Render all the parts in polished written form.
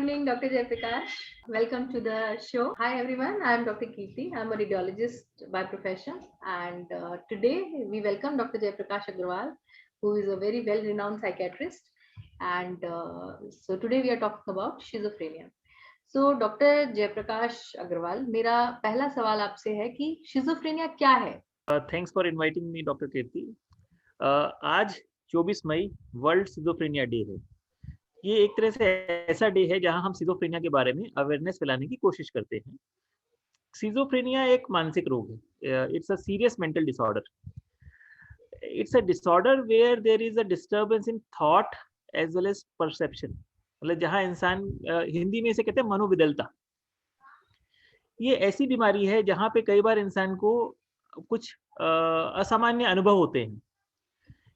evening, Dr. Jayaprakash. Welcome to the show. Hi, everyone. I'm Dr. Kirti. I'm a radiologist by profession. And today we welcome Dr. Jayaprakash Agrawal, who is a very well-renowned psychiatrist. And so today we are talking about schizophrenia. So Dr. Jayaprakash Agrawal, मेरा पहला सवाल आपसे है कि schizophrenia क्या है? Thanks for inviting me doctor Kirti. आज 24 मई world schizophrenia day है। ये एक तरह से ऐसा डे है जहां हम सिजोफ्रेनिया के बारे में अवेयरनेस फैलाने की कोशिश करते हैं। सिजोफ्रेनिया एक मानसिक रोग है। It's a serious mental disorder. It's a disorder where there is a disturbance in thought as well as perception. मतलब जहां इंसान हिंदी में इसे कहते हैं मनोविदलता। ये ऐसी बीमारी है जहाँ पे कई बार इंसान को कुछ असामान्य अनुभव होते हैं,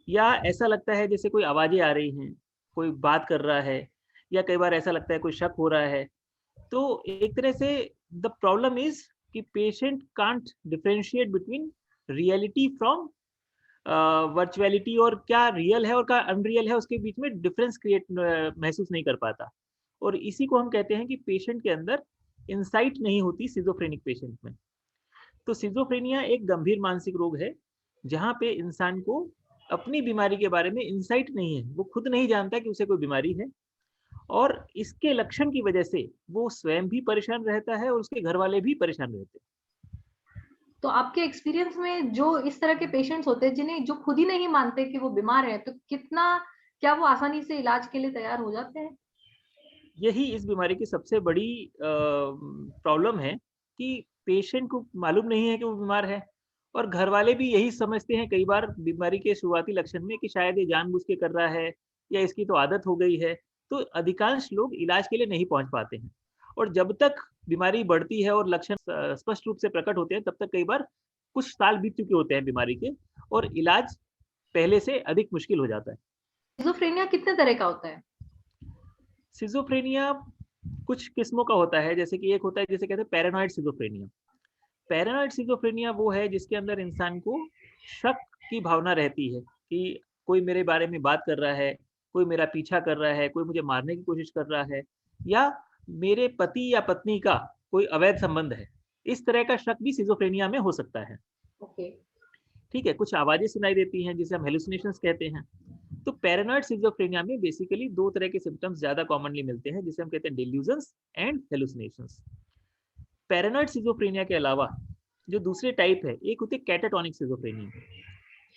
या ऐसा लगता है जैसे कोई आवाज़ें आ रही हैं, कोई बात कर रहा है, या कई बार ऐसा लगता है कोई शक हो रहा है। तो एक तरह से द प्रॉब्लम इज़ कि patient can't differentiate between reality from virtuality, और क्या रियल है और क्या अनरियल है उसके बीच में डिफरेंस क्रिएट महसूस नहीं कर पाता। और इसी को हम कहते हैं कि पेशेंट के अंदर इंसाइट नहीं होती सिजोफ्रेनिक पेशेंट में। तो सिजोफ्रेनिया एक गंभीर मानसिक रोग है जहाँ पे इंसान को अपनी बीमारी के बारे में इंसाइट नहीं है, वो खुद नहीं जानता कि उसे कोई बीमारी है, और इसके लक्षण की वजह से वो स्वयं भी परेशान रहता है और उसके घर वाले भी परेशान रहते हैं। तो आपके एक्सपीरियंस में जो इस तरह के पेशेंट्स होते हैं जिन्हें जो खुद ही नहीं मानते कि वो बीमार है, तो क्या वो आसानी से इलाज के लिए तैयार हो जाते हैं? यही इस बीमारी की सबसे बड़ी प्रॉब्लम है कि पेशेंट को मालूम नहीं है कि वो बीमार है, और घर वाले भी यही समझते हैं कई बार बीमारी के शुरुआती लक्षण में कि शायद ये जानबूझ के कर रहा है, या इसकी तो आदत हो गई है। तो अधिकांश लोग इलाज के लिए नहीं पहुंच पाते हैं, और जब तक बीमारी बढ़ती है और लक्षण स्पष्ट रूप से प्रकट होते हैं, तब तक कई बार कुछ साल बीत चुके होते हैं बीमारी के, और इलाज पहले से अधिक मुश्किल हो जाता है। स्किज़ोफ्रेनिया कितने तरह का होता है? सिजोफ्रेनिया कुछ किस्मों का होता है, जैसे कि एक होता है जिसे कहते हैं पैरानॉइड सिजोफ्रेनिया। पैरानॉइड सिजोफ्रेनिया वो है जिसके अंदर इंसान को शक की भावना रहती है कि कोई मेरे बारे में बात कर रहा है, कोई मेरा पीछा कर रहा है, कोई मुझे मारने की कोशिश कर रहा है, या मेरे पति या पत्नी का कोई अवैध संबंध है। इस तरह का शक भी सिजोफ्रेनिया में हो सकता है। ओके। ठीक है, कुछ आवाजें सुनाई देती हैं जिसे हम हेलुसिनेशंस कहते हैं। तो पैरानॉइड सिजोफ्रेनिया में बेसिकली दो तरह के सिम्टम्स ज्यादा कॉमनली मिलते हैं, जिसे हम कहते हैं delusions and hallucinations. Paranoid schizophrenia के अलावा जो दूसरे टाइप है, एक होती है कैटाटोनिक सिजोफ्रेनिया।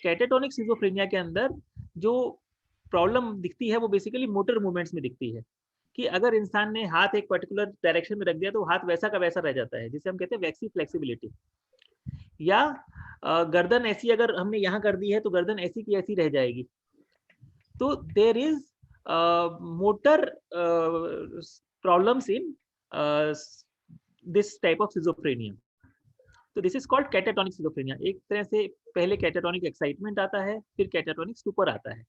कैटाटोनिक सिजोफ्रेनिया के अंदर जो प्रॉब्लम दिखती है वो बेसिकली मोटर मूवमेंट्स में दिखती है, कि अगर इंसान ने हाथ एक पर्टिकुलर डायरेक्शन में रख दिया तो हाथ वैसा का वैसा रह जाता है, जिसे हम कहते हैं वैक्सी फ्लेक्सिबिलिटी। या गर्दन ऐसी अगर हमने यहाँ कर दी है तो गर्दन ऐसी की ऐसी रह जाएगी। तो there is motor problems in this type of schizophrenia. तो this is called catatonic schizophrenia. एक तरह से पहले कैटाटोनिक एक्साइटमेंट आता है, फिर कैटाटोनिक स्टूपर आता है।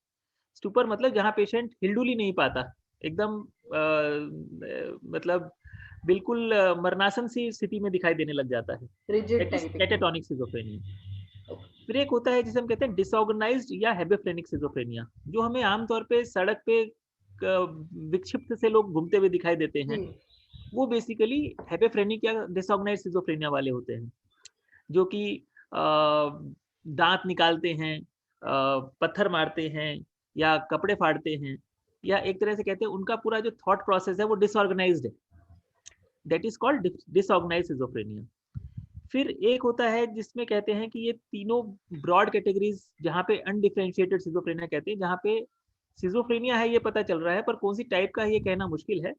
स्टूपर मतलब जहाँ पेशेंट हिलडुल ही नहीं पाता, एकदम मतलब बिल्कुल मरनासन सी स्थिति में दिखाई देने लग जाता है। Rigid that is type. Catatonic schizophrenia. फिर एक होता है जिसे हम कहते हैं डिसऑर्गेनाइज्ड या हेबेफ्रेनिक सिजोफ्रेनिया, जो हमें आमतौर पे सड़क पे विक्षिप्त से लोग घूमते हुए दिखाई देते हैं। वो बेसिकली हेबेफ्रेनिक या डिसऑर्गेनाइज्ड सिजोफ्रेनिया वाले होते हैं, जो कि दांत निकालते हैं, पत्थर मारते हैं, या कपड़े फाड़ते हैं, या एक तरह से कहते हैं उनका पूरा जो थॉट प्रोसेस है वो डिसऑर्गेनाइज्ड है। That is called disorganised schizophrenia. फिर एक होता है जिसमें कहते हैं कि ये तीनों ब्रॉड कैटेगरीज, जहाँ पे अनडिफरेंशिएटेड सिजोफ्रेनिया कहते हैं, जहाँ पे सिजोफ्रेनिया है ये पता चल रहा है पर कौन सी टाइप का है ये कहना मुश्किल है।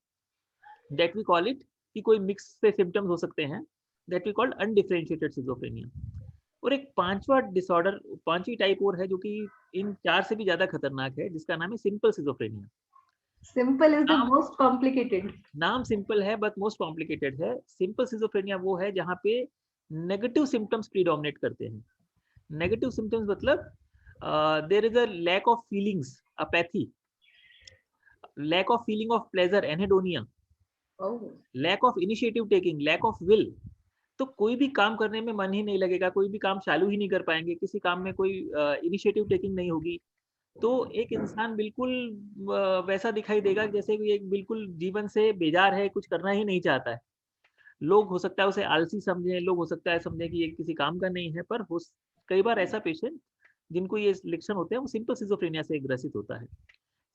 दैट वी कॉल इट कि कोई मिक्स से सिम्टम्स हो सकते हैं, that we called undifferentiated schizophrenia. और एक पांचवा डिसऑर्डर, पांचवी टाइप और है जो कि इन चार से भी ज्यादा खतरनाक है, जिसका नाम है simple schizophrenia. Simple is the नाम मोस्ट कॉम्प्लिकेटेड। नाम सिंपल है बट मोस्ट कॉम्प्लिकेटेड है। सिंपल सिजोफ्रेनिया वो है जहाँ पे नेगेटिव सिम्टम्स प्रीडोमिनेट करते हैं। नेगेटिव सिम्टम्स मतलब there is a lack of feelings, apathy, lack of feeling of pleasure, anhedonia, lack of initiative taking, lack of will. तो कोई भी काम करने में मन ही नहीं लगेगा, कोई भी काम चालू ही नहीं कर पाएंगे, किसी काम में कोई इनिशिएटिव टेकिंग नहीं होगी, तो एक इंसान बिल्कुल वैसा दिखाई देगा जैसे कि एक बिल्कुल जीवन से बेजार है, कुछ करना ही नहीं चाहता है। लोग हो सकता है उसे आलसी समझें, लोग हो सकता है समझें कि ये किसी काम का नहीं है, पर कई बार ऐसा पेशेंट जिनको ये लक्षण होते हैं वो सिंपल सिजोफ्रेनिया से ग्रसित होता है।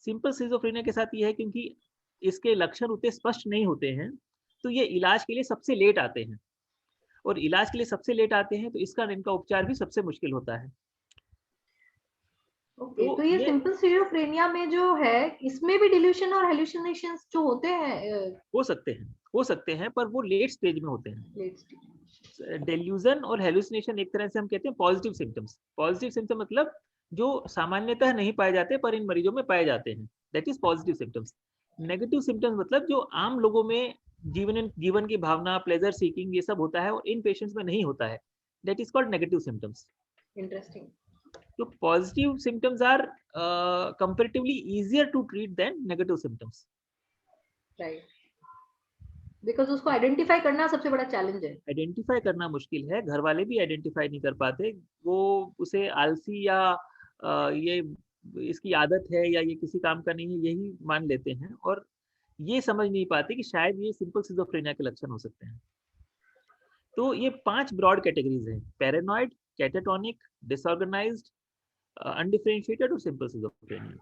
सिंपल सिजोफ्रेनिया के साथ ये है क्योंकि इसके लक्षण उतने स्पष्ट नहीं होते हैं, तो ये इलाज के लिए सबसे लेट आते हैं, और इलाज के लिए सबसे लेट आते हैं तो इसका इनका उपचार भी सबसे मुश्किल होता है। ओके, तो तो ये ये सिंपल सिजोफ्रेनिया में जो है, इसमें भी डिल्यूशन और हेलुसिनेशंस जो होते हैं हो सकते हैं, पर वो लेट स्टेज में होते हैं। Late stage. डेल्यूजन और हेलुसिनेशन एक तरह से हम कहते हैं पॉजिटिव सिम्टम्स। पॉजिटिव सिम्टम मतलब जो सामान्यतः नहीं पाए जाते पर इन मरीजों में पाए जाते हैं, that is positive symptoms. Negative symptoms मतलब जो आम लोगों में जीवन की भावना, प्लेजर सीकिंग, ये सब होता है और इन पेशेंट्स में नहीं होता है, that is called negative symptoms. Interesting. तो positive symptoms are comparatively easier to treat than negative symptoms. Right, because उसको आइडेंटिफाई करना सबसे बड़ा चैलेंज है। आइडेंटिफाई करना मुश्किल है, घर वाले भी आइडेंटिफाई नहीं कर पाते। वो उसे आलसी या ये इसकी आदत है या ये किसी काम का नहीं है यही मान लेते हैं, और ये समझ नहीं पाते कि शायद ये सिंपल सिजोफ्रेनिया के लक्षण हो सकते हैं। तो ये 5 ब्रॉड कैटेगरीज हैं: पैरानॉइड, कैटाटोनिक, डिसऑर्गेनाइज्ड, अनडिफरेंशिएटेड और सिंपल सिजोफ्रेनिया।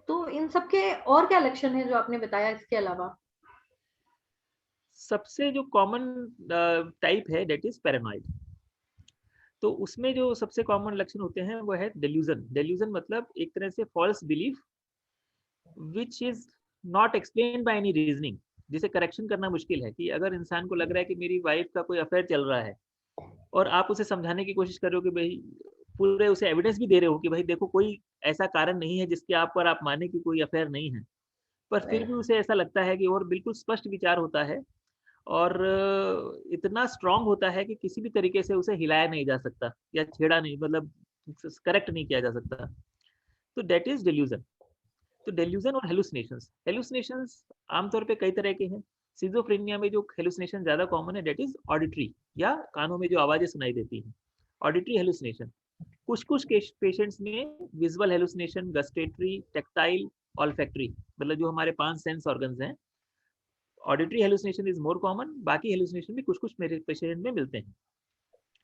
तो इन सब के और क्या लक्षण हैं जो आपने बताया इसके अलावा? सबसे जो कॉमन टाइप है दैट इज पैरानॉइड। तो उसमें जो सबसे कॉमन लक्षण होते हैं वो है डेल्यूजन। डेल्यूजन मतलब एक तरह से false belief which is not explain by any reasoning, जिसे करेक्शन करना मुश्किल है। कि अगर इंसान को लग रहा है कि मेरी वाइफ का कोई अफेयर चल रहा है और आप उसे समझाने की कोशिश कर रहे हो कि भाई, पूरे उसे एविडेंस भी दे रहे हो कि भाई देखो कोई ऐसा कारण नहीं है जिसके आप पर आप माने कि कोई अफेयर नहीं है, पर फिर भी उसे ऐसा लगता है कि, और बिल्कुल स्पष्ट विचार होता है और इतना स्ट्रांग होता है कि किसी भी तरीके से उसे हिलाया नहीं जा सकता या छेड़ा नहीं, मतलब करेक्ट नहीं किया जा सकता। तो दैट इज डेल्यूजन। तो डेल्यूजन और हेलुसिनेशंस, हेलुसिनेशंस आमतौर पे कई तरह के हैं। सिजोफ्रेनिया में जो हेलुसिनेशन ज्यादा कॉमन है दैट इज ऑडिटरी, या कानों में जो आवाजें सुनाई देती हैं, ऑडिटरी हेलुसिनेशन। कुछ कुछ पेशेंट्स में visual hallucination, gustatory, tactile, olfactory, मतलब जो हमारे 5 सेंस ऑर्गन्स हैं, auditory hallucination is more common. बाकी हेलुसिनेशन भी कुछ कुछ मेरे पेशेंट में मिलते हैं।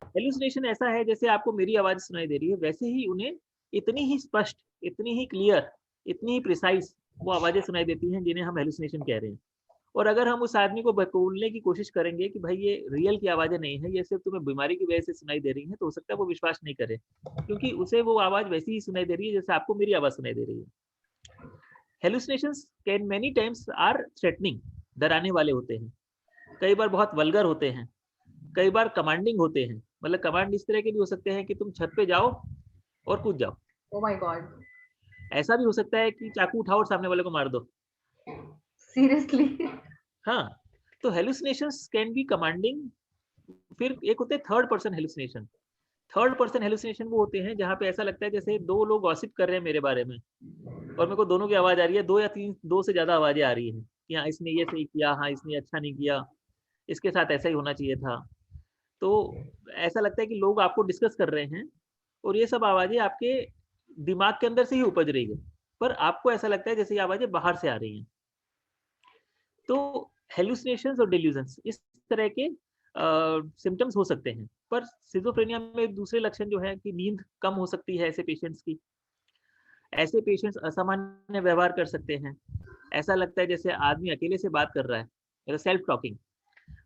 हेलुसिनेशन ऐसा है जैसे आपको मेरी आवाज सुनाई दे रही है, वैसे ही उन्हें इतनी ही स्पष्ट, इतनी ही क्लियर, इतनी ही प्रिसाइज वो आवाजें सुनाई देती हैं जिन्हें हम हेलुसिनेशन कह रहे हैं। और अगर हम उस आदमी को बतौलने की कोशिश करेंगे कि भाई ये रियल की आवाजें नहीं है, ये सिर्फ तुम्हें बीमारी की वजह से सुनाई दे रही है, तो हो सकता है वो विश्वास नहीं करे, क्योंकि उसे वो आवाज वैसी ही सुनाई दे रही है जैसे आपको मेरी आवाज सुनाई दे रही है। Hallucinations can many times are threatening, डराने वाले होते हैं, कई बार बहुत वल्गर होते हैं, कई बार कमांडिंग होते हैं। मतलब कमांड इस तरह के भी हो सकते हैं कि तुम छत पे जाओ और कूद जाओ। ओह माय गॉड, ऐसा भी हो सकता है कि चाकू उठाओ और सामने वाले को मार दो। सीरियसली? हाँ, तो हेलुसिनेशंस कैन बी कमांडिंग। फिर एक होते हैं third person hallucination. Third person hallucination वो होते हैं जहाँ पे ऐसा लगता है जैसे 2 लोग गॉसिप कर रहे हैं मेरे बारे में, और मेरे को दोनों की आवाज आ रही है, 2 या 3, 2 से ज्यादा आवाजें आ रही हैं कि हाँ इसने ये सही किया, हाँ इसने अच्छा नहीं किया, इसके साथ ऐसा ही होना चाहिए था। तो ऐसा लगता है कि लोग आपको डिस्कस कर रहे हैं, और ये सब आवाजें आपके दिमाग के अंदर से ही उपज रही है, पर आपको ऐसा लगता है जैसे ये आवाजें बाहर से आ रही हैं। तो हेलुसिनेशंस और डिल्यूजन्स इस तरह के सिम्टम्स हो सकते हैं। पर सिजोफ्रेनिया में दूसरे लक्षण जो है कि नींद कम हो सकती है ऐसे पेशेंट्स की। ऐसे पेशेंट्स असामान्य व्यवहार कर सकते हैं, ऐसा लगता है जैसे आदमी अकेले से बात कर रहा है, मतलब सेल्फ टॉकिंग।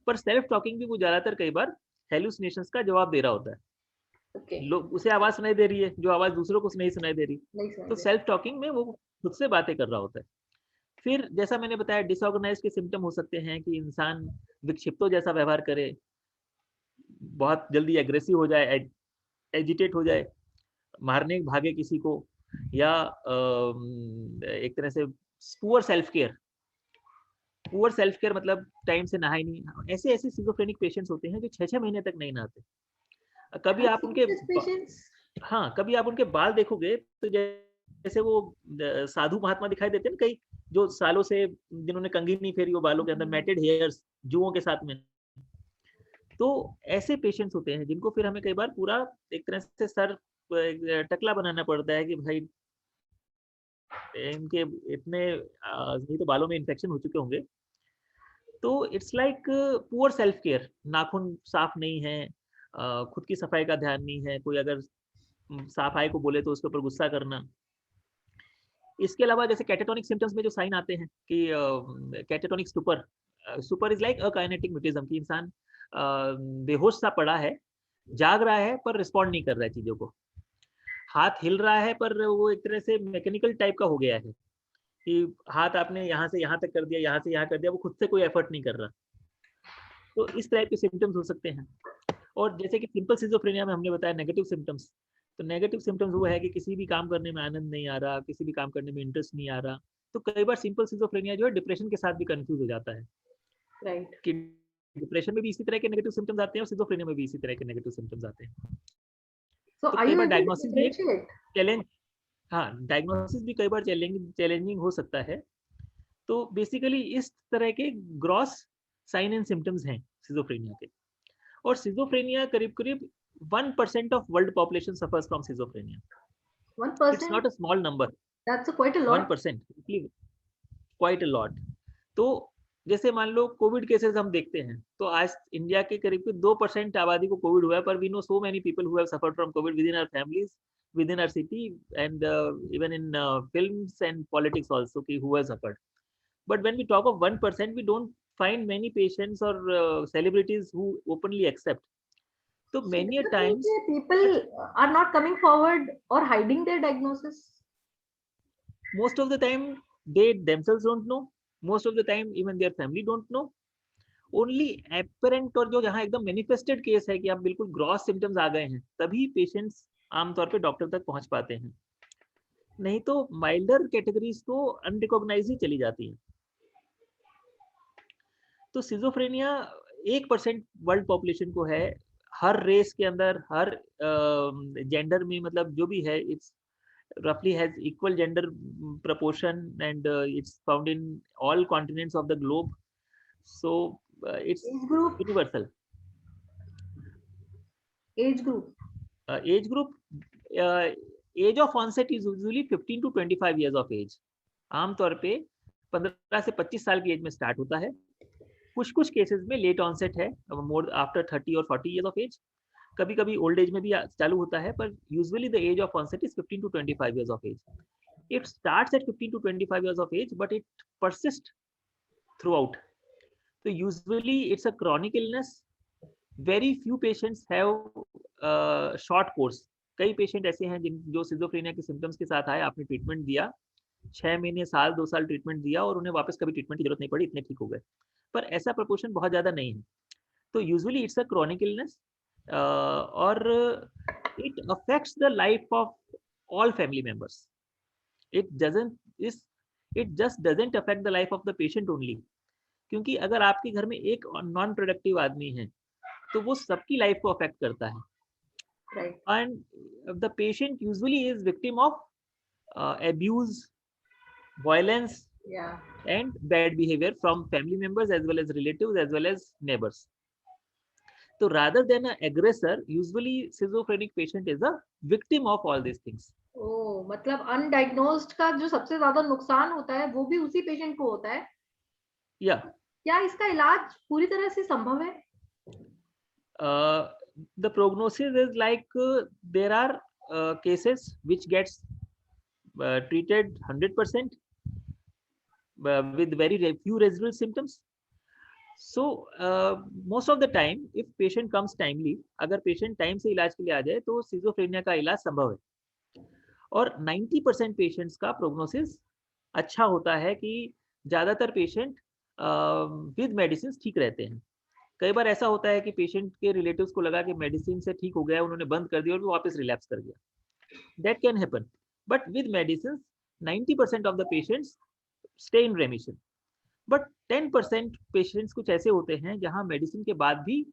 पर सेल्फ टॉकिंग भी वो ज्यादातर कई बार हेलुसिनेशंस का जवाब दे रहा होता है। ओके, लोग उसे आवाज सुनाई दे रही है जो आवाज दूसरों को नहीं सुनाई दे रही, नहीं समझ तो रहे। सेल्फ टॉकिंग में वो खुद से बातें कर रहा होता है। फिर जैसा मैंने बताया डिसऑर्गेनाइज के सिम्टम हो सकते हैं कि इंसान विक्षिप्तों जैसा व्यवहार करे, बहुत जल्दी एग्रेसिव हो जाए, एजिटेट हो जाए, मारने भागे किसी को, या एक तरह से poor self care. Poor self care मतलब टाइम से नहाए नहीं। ऐसे ऐसे सिजोफ्रेनिक पेशेंट्स होते हैं जो 6-6 महीने तक नहीं नहाते। कभी आप उनके पेशेंट्स? हाँ, कभी आप उनके बाल देखोगे तो जैसे वो साधु महात्मा दिखाई देते हैं ना, कई जो सालों से जिन्होंने कंघी नहीं फेरी, वो बालों के अंदर मैटेड हेयर्स जुओं के साथ में। तो ऐसे पेशेंट्स होते हैं जिनको फिर हमें कई बार पूरा एक तरह से सर टकला बनाना पड़ता है कि भाई इनके इतने नहीं तो बालों में इन्फेक्शन हो चुके होंगे। तो it's like poor self care, नाखून साफ नहीं है, खुद की सफाई का ध्यान नहीं है, कोई अगर सफाई को बोले तो उसके ऊपर गुस्सा करना। इसके अलावा जैसे कैटाटोनिक सिम्पटम्स में जो साइन आते हैं कि कैटाटोनिक स्टुपर, स्टुपर इज लाइक अकाइनेटिक म्यूटिज्म, कि इंसान बेहोश सा पड़ा है, जाग रहा है पर रिस्पॉन्ड नहीं कर रहा है चीजों को, हाथ हिल रहा है पर वो एक तरह से मैकेनिकल टाइप का हो गया है कि हाथ आपने यहाँ से यहाँ तक कर दिया, यहाँ से यहाँ कर दिया, वो खुद से कोई एफर्ट नहीं कर रहा। तो इस टाइप के सिम्टम्स हो सकते हैं। और जैसे कि सिंपल सिजोफ्रेनिया में हमने बताया नेगेटिव सिम्टम्स, तो नेगेटिव सिम्टम्स वो है कि किसी भी काम करने में आनंद नहीं आ रहा, किसी भी काम करने में इंटरेस्ट नहीं आ रहा। तो कई बार सिंपल सिजोफ्रेनिया जो है डिप्रेशन के साथ भी कंफ्यूज हो जाता है, राइट। कि डिप्रेशन में भी इसी तरह के नेगेटिव सिम्टम्स आते हैं और सिजोफ्रेनिया में भी इसी तरह के नेगेटिव सिम्टम्स आते हैं। So तो are कई you bar able to diagnosis भी एक differentiate? चैलेंज, हाँ डायग्नोसिस भी कई बार चैलेंजिंग हो सकता है। तो बेसिकली इस तरह के ग्रॉस साइन एंड सिम्टम्स हैं सिजोफ्रेनिया के। और सिजोफ्रेनिया करीब करीब 1% of world population suffers from schizophrenia. It's 1%? Not a small number. That's quite a lot. 1%, quite a lot. तो जैसे मान लो कोविड केसेस हम देखते हैं, तो आज इंडिया के करीब 2% आबादी को कोविड हुआ है, पर we know so many people who have suffered from covid within our families, within our city, and even in films and politics also, कि who have suffered. But when we talk of 1%, we don't find many patients or celebrities who openly accept. So So many a does that mean times, that people are not coming forward or hiding their diagnosis? most of the time, they themselves don't know. Most of the time, even their family don't know. Only apparent और जो जहाँ एकदम manifested case है कि आप बिल्कुल gross symptoms आ गए हैं, तभी patients आमतौर पे डॉक्टर तक पहुंच पाते हैं। नहीं तो milder categories तो unrecognized ही चली जाती हैं। तो सिजोफ्रेनिया 1% वर्ल्ड पॉपुलेशन को है, हर रेस के अंदर, हर जेंडर में, मतलब जो भी है, it's roughly has equal gender proportion, and it's found in all continents of the globe. So it's Age group? universal. Age group? Age group, uh, age of onset is usually 15 to 25 years of age. आमतौर पे 15 से 25 साल की as में start होता है। कुछ cases में लेट ऑनसेट है, मोर आफ्टर 30 और 40 इयर्स ऑफ एज। कभी कभी ओल्ड एज में भी चालू होता है, पर usually the age of onset is 15 to 25 years of age. It starts at 15 to 25 years of age, but it persists throughout. So usually it's a chronic illness. Very few patients have short course. कई patient ऐसे हैं जो schizophrenia के symptoms के साथ आए, आपने treatment दिया, 6 महीने, साल, 2 साल ट्रीटमेंट दिया और उन्हें वापस कभी ट्रीटमेंट की जरूरत नहीं पड़ी, इतने ठीक हो गए। पर ऐसा प्रोपोर्शन बहुत ज्यादा नहीं है। तो usually it's a chronic illness, और it affects the life of all family members. It just doesn't affect the life of the patient only, क्योंकि अगर आपके घर में एक नॉन प्रोडक्टिव आदमी है तो वो सबकी लाइफ को अफेक्ट करता है। Right. And the patient usually is victim of abuse, violence, Yeah. and bad behavior from family members as well as relatives as well as neighbors. So rather than an aggressor, usually schizophrenic patient is a victim of all these things. ओ, मतलब अनडायग्नोज्ड का जो सबसे ज्यादा नुकसान होता है वो भी उसी पेशेंट को होता है। Yeah. क्या इसका इलाज पूरी तरह से संभव है? The prognosis is like there are cases which gets treated 100% with very few residual symptoms. So most of the time if patient comes timely, अगर patient time से इलाज के लिए आ जाए तो सिजोफ्रेनिया का इलाज संभव है। और 90% पेशेंट्स का प्रोग्नोसिस अच्छा होता है, कि ज़्यादातर पेशेंट विद मेडिसिन ठीक रहते हैं। कई बार ऐसा होता है कि पेशेंट के रिलेटिव्स को लगा कि मेडिसिन से ठीक हो गया, उन्होंने बंद कर दिया और वो वापस रिलैप्स कर गया। That can happen, but with medicine 90% of the patients stay in रेमिशन। But 10% patients कुछ ऐसे होते हैं जहां मेडिसिन के बाद भी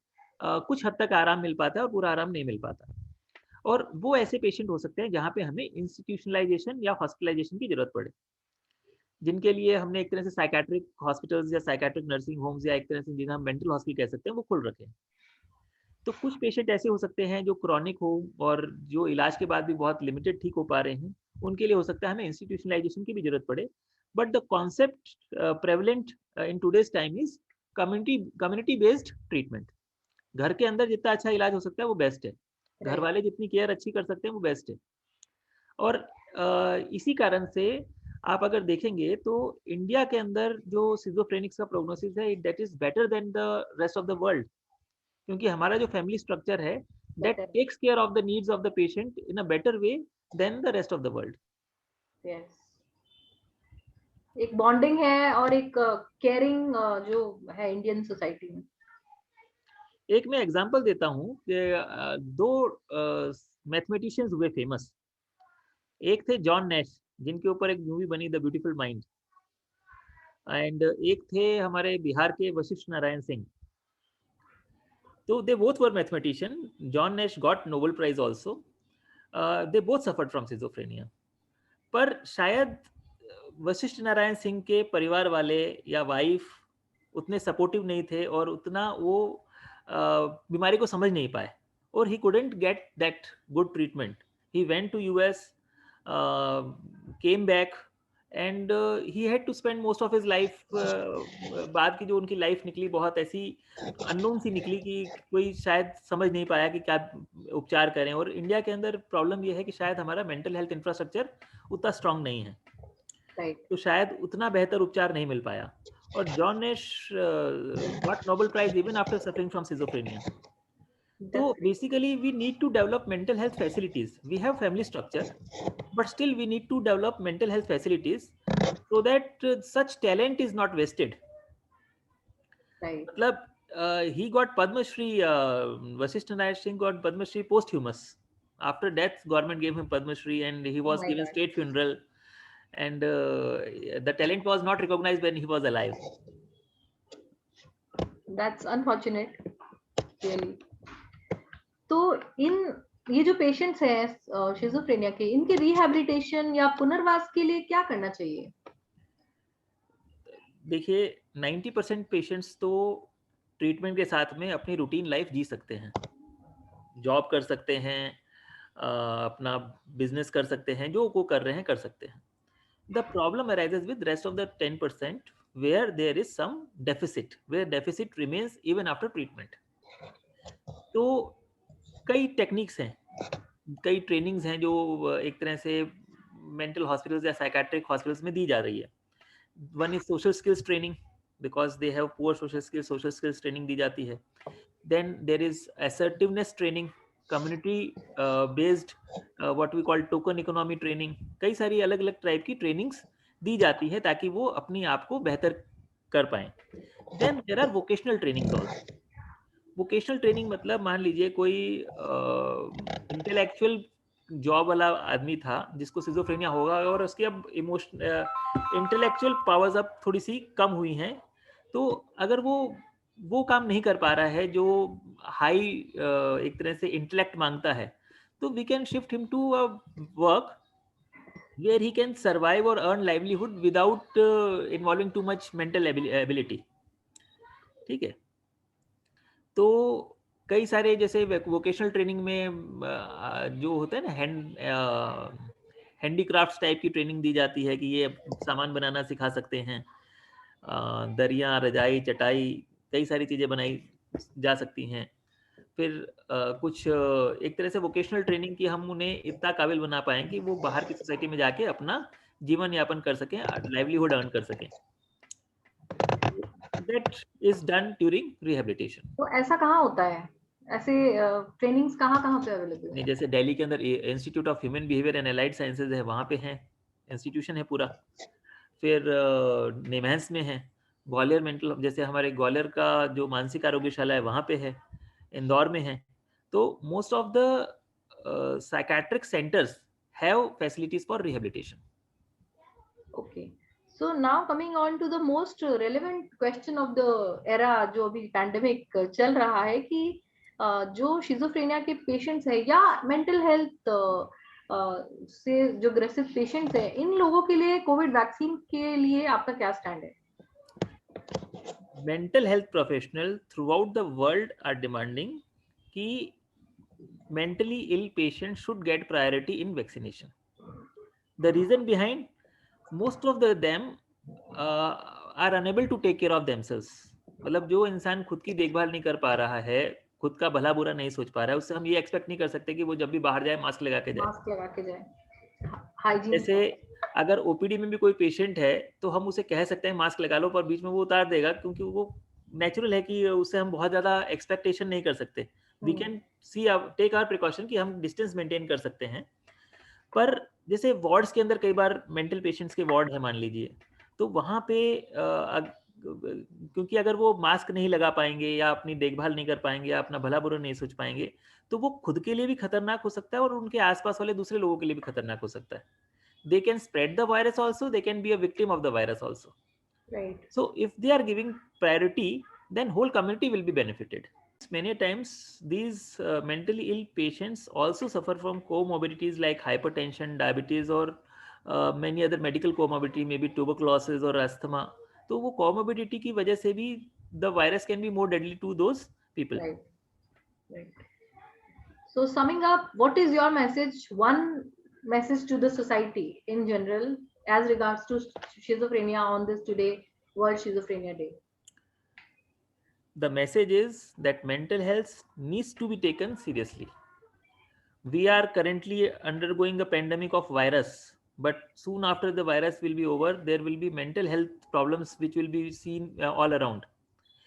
कुछ हद तक आराम मिल पाता है और पूरा आराम नहीं मिल पाता। और वो ऐसे पेशेंट हो सकते हैं जहाँ पे हमें इंस्टीट्यूशनलाइजेशन या हॉस्पिटलाइजेशन की जरूरत पड़े, जिनके लिए हमने एक तरह से साइकेट्रिक हॉस्पिटल्स या साइकेट्रिक नर्सिंग होम्स या एक तरह से जिन्हें हम मेंटल हॉस्पिटल कह सकते हैं वो खुल रखे हैं। तो कुछ पेशेंट ऐसे हो सकते हैं जो क्रॉनिक हो और जो इलाज के बाद भी बहुत लिमिटेड ठीक हो पा रहे हैं, उनके लिए हो सकता है हमें इंस्टीट्यूशनलाइजेशन की भी जरूरत पड़े। But the concept prevalent in today's time is community based treatment. घर के अंदर जितना अच्छा इलाज हो सकता है वो बेस्ट है, घर राइट। वाले जितनी केयर अच्छी कर सकते हैं वो बेस्ट है। और इसी कारण से आप अगर देखेंगे तो इंडिया के अंदर जो सिजोफ्रेनिक्स का प्रोग्नोसिस है that is better than the rest of the world, क्योंकि हमारा जो फैमिली स्ट्रक्चर है that better. Takes care of the needs of the patient in a better way than the rest of the world. Yes, एक bonding है और एक caring जो है इंडियन सोसाइटी में। एक मैं एग्जांपल देता हूँ कि दो मैथमेटिशियंस हुए फेमस। एक थे जॉन नैश, जिनके ऊपर एक मूवी बनी द ब्यूटीफुल माइंड, एंड एक थे हमारे बिहार के वशिष्ठ नारायण सिंह। तो they both were mathematician. John Nash got Nobel Prize also. They both suffered from schizophrenia. पर शायद वशिष्ठ नारायण सिंह के परिवार वाले या वाइफ उतने सपोर्टिव नहीं थे और उतना वो बीमारी को समझ नहीं पाए, और ही couldn't get that good treatment. He went to US, came back, and he had to spend most of his life, बाद की जो उनकी लाइफ निकली बहुत ऐसी अननोन सी निकली कि कोई शायद समझ नहीं पाया कि क्या उपचार करें। और इंडिया के अंदर प्रॉब्लम ये है कि शायद हमारा मेंटल हेल्थ इंफ्रास्ट्रक्चर उतना स्ट्रांग नहीं है, राइट। तो शायद उतना बेहतर उपचार नहीं मिल पाया। और John Nash got Nobel prize even after suffering from schizophrenia. तो basically we need to develop mental health facilities. We have family structure, but still we need to develop mental health facilities so that such talent is not wasted. Right. मतलब he got Padma Shri, Vasishtha Nayak Singh got Padma Shri posthumous. After death, government gave him Padma Shri and he Oh was my given God, state funeral, and the talent was not recognized when he was alive. that's unfortunate, really. तो इन ये जो patients हैं schizophrenia के, इनके rehabilitation या पुनर्वास के लिए क्या करना चाहिए? देखिए 90% पेशेंट्स तो ट्रीटमेंट के साथ में अपनी रूटीन लाइफ जी सकते हैं, जॉब कर सकते हैं, अपना बिजनेस कर सकते हैं, जो वो कर रहे हैं कर सकते हैं। The problem arises with rest of the 10% where there is some deficit, where deficit remains even after treatment. तो कई टेक्निक्स हैं, कई ट्रेनिंग्स हैं जो एक तरह से मेंटल हॉस्पिटल्स या साइकेट्रिक हॉस्पिटल्स में दी जा रही है। One is social skills training, because they have poor social skills training दी जाती है। Then there is assertiveness training, community based what we call token economy training. कई सारी अलग अलग टाइप की ट्रेनिंग्स दी जाती है ताकि वो अपने आप को बेहतर कर पाएं। Then there are vocational trainings also. Vocational training मतलब मान लीजिए कोई इंटेलेक्चुअल जॉब वाला आदमी था जिसको सिजोफ्रेनिया होगा और उसकी अब इंटेलेक्चुअल पावर्स अब थोड़ी सी कम हुई हैं, तो अगर वो काम नहीं कर पा रहा है जो हाई एक तरह से इंटेलेक्ट मांगता है, तो we can shift him to a work where he can survive or earn livelihood without involving too much mental ability. ठीक है, तो कई सारे जैसे वोकेशनल ट्रेनिंग में जो होता है ना हैंडीक्राफ्ट्स टाइप की ट्रेनिंग दी जाती है कि ये सामान बनाना सिखा सकते हैं, दरिया, रजाई, चटाई, कई सारी चीज़ें बनाई जा सकती हैं। फिर कुछ एक तरह से वोकेशनल ट्रेनिंग की हम उन्हें इतना काबिल बना पाएँ कि वो बाहर की सोसाइटी में जाके अपना जीवन यापन कर सकें, लाइवलीहुड अर्न कर सकें। That is done during rehabilitation. तो ऐसा कहाँ होता है? ऐसे ट्रेनिंग्स कहाँ पे अवेलेबल नहीं, है? जैसे दिल्ली के अंदर institute of human behaviour and allied sciences है, वहाँ पे है, इंस्टीट्यूशन है पूरा। फिर निमहंस में है, ग्वालियर मेंटल, जैसे हमारे ग्वालियर का जो मानसिक आरोग्यशाला है वहाँ पे है, इंदौर में है। तो most of the psychiatric centres have facilities for rehabilitation. Okay, so now coming on to the most relevant question of the era, जो अभी पैंडेमिक चल रहा है, कि जो शिजोफ्रेनिया के पेशेंट्स है या मेंटल हेल्थ से जो ग्रसित पेशेंट्स है, इन लोगों के लिए कोविड वैक्सीन के लिए आपका क्या स्टैंड है? Mental health professionals throughout the world are demanding कि mentally ill patients should get priority in vaccination. The reason behind, most of them are unable to take care of themselves. मतलब जो इंसान खुद की देखभाल नहीं कर पा रहा है, खुद का भला बुरा नहीं सोच पा रहा है, उससे हम ये एक्सपेक्ट नहीं कर सकते कि वो जब भी बाहर जाए मास्क लगा के जाए। मास्क लगा के जाए, हाइजीन। जैसे अगर ओपीडी में भी कोई पेशेंट है तो हम उसे कह सकते हैं मास्क लगा लो, पर बीच में वो उतार देगा, क्योंकि वो नेचुरल है कि उससे हम बहुत ज़्यादा एक्सपेक्टेशन नहीं कर सकते। We can see take our precaution कि हम डिस्टेंस मेंटेन कर सकते हैं। पर जैसे वार्ड्स के अंदर कई बार मेंटल पेशेंट्स के वार्ड है मान लीजिए, तो वहाँ पे क्योंकि अगर वो मास्क नहीं लगा पाएंगे या अपनी देखभाल नहीं कर पाएंगे या अपना भला बुरा नहीं सोच पाएंगे, तो वो खुद के लिए भी खतरनाक हो सकता है और उनके आसपास वाले दूसरे लोगों के लिए भी खतरनाक हो सकता है। They can spread the virus also, they can be a victim of the virus also. Right. So if they are giving priority, then whole community will be benefited. Many times these mentally ill patients also suffer from comorbidities like hypertension, diabetes, or many other medical comorbidity, maybe tuberculosis or asthma. तो वो comorbidity की वजह से भी the virus can be more deadly to those people. Right. Right. So summing up, what is your message? One message to the society in general as regards to schizophrenia on this today World Schizophrenia Day. The message is that mental health needs to be taken seriously. We are currently undergoing a pandemic of virus, but soon after the virus will be over, there will be mental health problems which will be seen all around.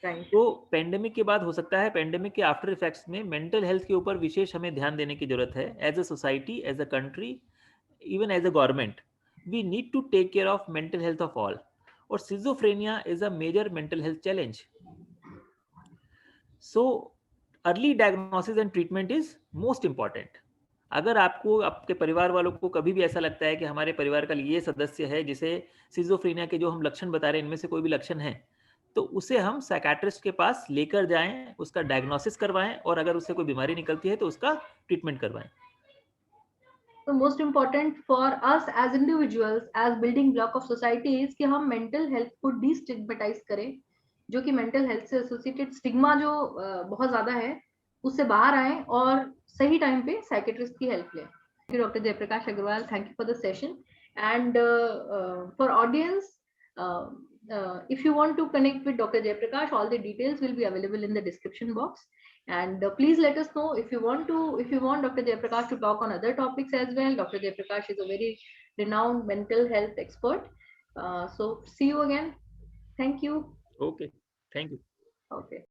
Right. तो pandemic के बाद हो सकता है pandemic के after effects में mental health के ऊपर विशेष हमें ध्यान देने की जरूरत है। As a society, as a country, even as a government, we need to take care of mental health of all, और schizophrenia is a major mental health challenge. So early diagnosis and treatment is most important. अगर आपको आपके परिवार वालों को कभी भी ऐसा लगता है कि हमारे परिवार का ये सदस्य है जिसे सिजोफ्रेनिया के जो हम लक्षण बता रहे हैं इनमें से कोई भी लक्षण है, तो उसे हम साइकियाट्रिस्ट के पास लेकर जाएं, उसका डायग्नोसिस करवाएं, और अगर उससे कोई बीमारी निकलती है तो उसका ट्रीटमेंट करवाएं। So most important for us as individuals, as building block of society is कि हम mental health को destigmatize करें, जो कि mental health से associated stigma जो बहुत ज्यादा है उससे बाहर आए और सही टाइम पे साइकेट्रिस्ट की हेल्प लें। Dr. Jayaprakash Agrawal, thank you for the session. And for audience, if you want to connect with Dr. Jayaprakash, all the details will be available in the description box. And please let us know if you want Dr. Jayaprakash to talk on other topics as well. Dr. Jayaprakash is a very renowned mental health expert. So see you again. Thank you. Okay, thank you. Okay.